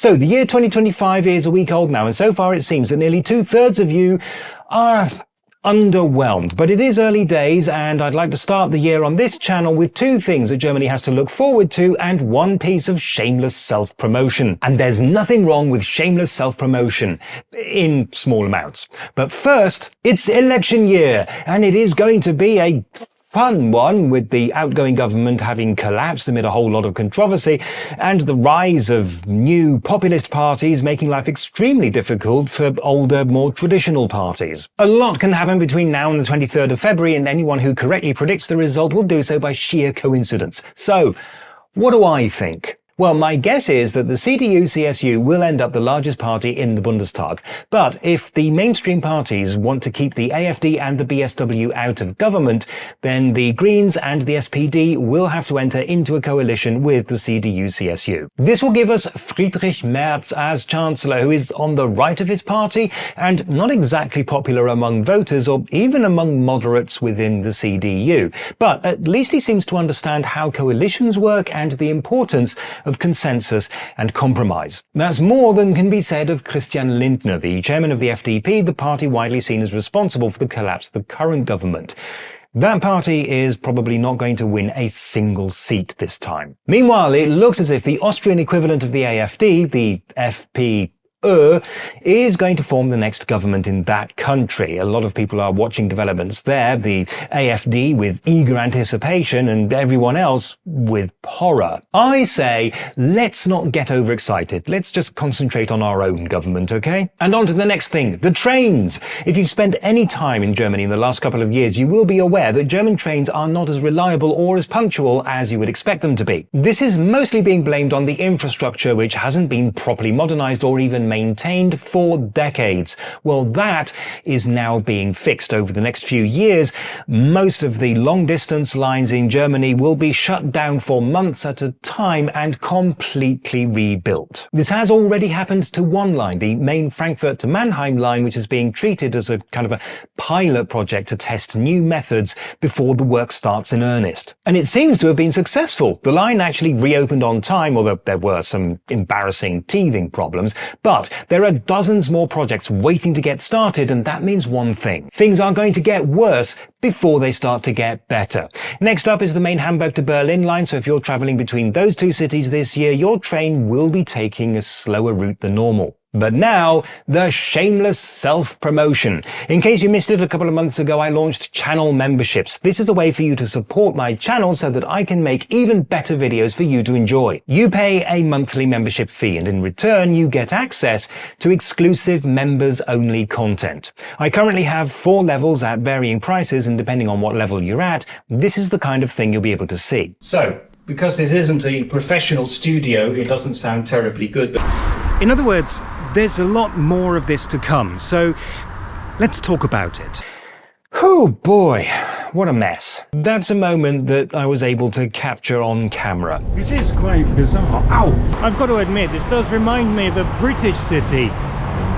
So the year 2025 is a week old now, and so far it seems that nearly 2/3 of you are underwhelmed. But it is early days, and I'd like to start the year on this channel with two things that Germany has to look forward to and one piece of shameless self-promotion. And there's nothing wrong with shameless self-promotion, in small amounts. But first, it's election year, and it is going to be a fun one, with the outgoing government having collapsed amid a whole lot of controversy, and the rise of new populist parties making life extremely difficult for older, more traditional parties. A lot can happen between now and the 23rd of February, and anyone who correctly predicts the result will do so by sheer coincidence. So, what do I think? Well, my guess is that the CDU-CSU will end up the largest party in the Bundestag. But if the mainstream parties want to keep the AfD and the BSW out of government, then the Greens and the SPD will have to enter into a coalition with the CDU-CSU. This will give us Friedrich Merz as Chancellor, who is on the right of his party and not exactly popular among voters or even among moderates within the CDU. But at least he seems to understand how coalitions work and the importance of consensus and compromise. That's more than can be said of Christian Lindner, the chairman of the FDP, the party widely seen as responsible for the collapse of the current government. That party is probably not going to win a single seat this time. Meanwhile, it looks as if the Austrian equivalent of the AfD, the FPÖ, is going to form the next government in that country. A lot of people are watching developments there, the AfD with eager anticipation and everyone else with horror. I say, let's not get overexcited. Let's just concentrate on our own government, okay? And on to the next thing, the trains. If you've spent any time in Germany in the last couple of years, you will be aware that German trains are not as reliable or as punctual as you would expect them to be. This is mostly being blamed on the infrastructure, which hasn't been properly modernized or even maintained for decades. Well, that is now being fixed. Over the next few years, most of the long-distance lines in Germany will be shut down for months at a time and completely rebuilt. This has already happened to one line, the main Frankfurt to Mannheim line, which is being treated as a kind of a pilot project to test new methods before the work starts in earnest. And it seems to have been successful. The line actually reopened on time, although there were some embarrassing teething problems. But there are dozens more projects waiting to get started, and that means one thing. Things are going to get worse before they start to get better. Next up is the main Hamburg to Berlin line, so if you're travelling between those two cities this year, your train will be taking a slower route than normal. But now, the shameless self-promotion. In case you missed it, a couple of months ago I launched channel memberships. This is a way for you to support my channel so that I can make even better videos for you to enjoy. You pay a monthly membership fee, and in return you get access to exclusive members-only content. I currently have 4 levels at varying prices, and depending on what level you're at, this is the kind of thing you'll be able to see. So, because this isn't a professional studio, it doesn't sound terribly good. In other words, there's a lot more of this to come, so let's talk about it. Oh boy, what a mess. That's a moment that I was able to capture on camera. This is quite bizarre. Ow! I've got to admit, this does remind me of a British city.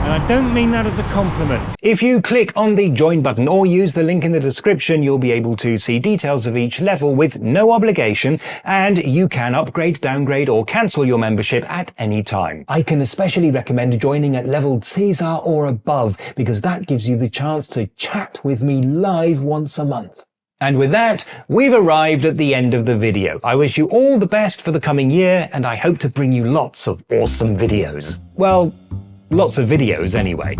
And I don't mean that as a compliment. If you click on the join button or use the link in the description, you'll be able to see details of each level with no obligation, and you can upgrade, downgrade or cancel your membership at any time. I can especially recommend joining at level Caesar or above, because that gives you the chance to chat with me live once a month. And with that, we've arrived at the end of the video. I wish you all the best for the coming year, and I hope to bring you lots of awesome videos. Well, lots of videos, anyway.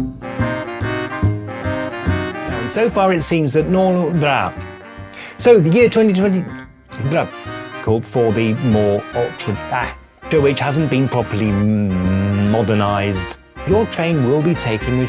And so far it seems that So the year 2020 called for the more ultra which hasn't been properly modernized. Your train will be taking a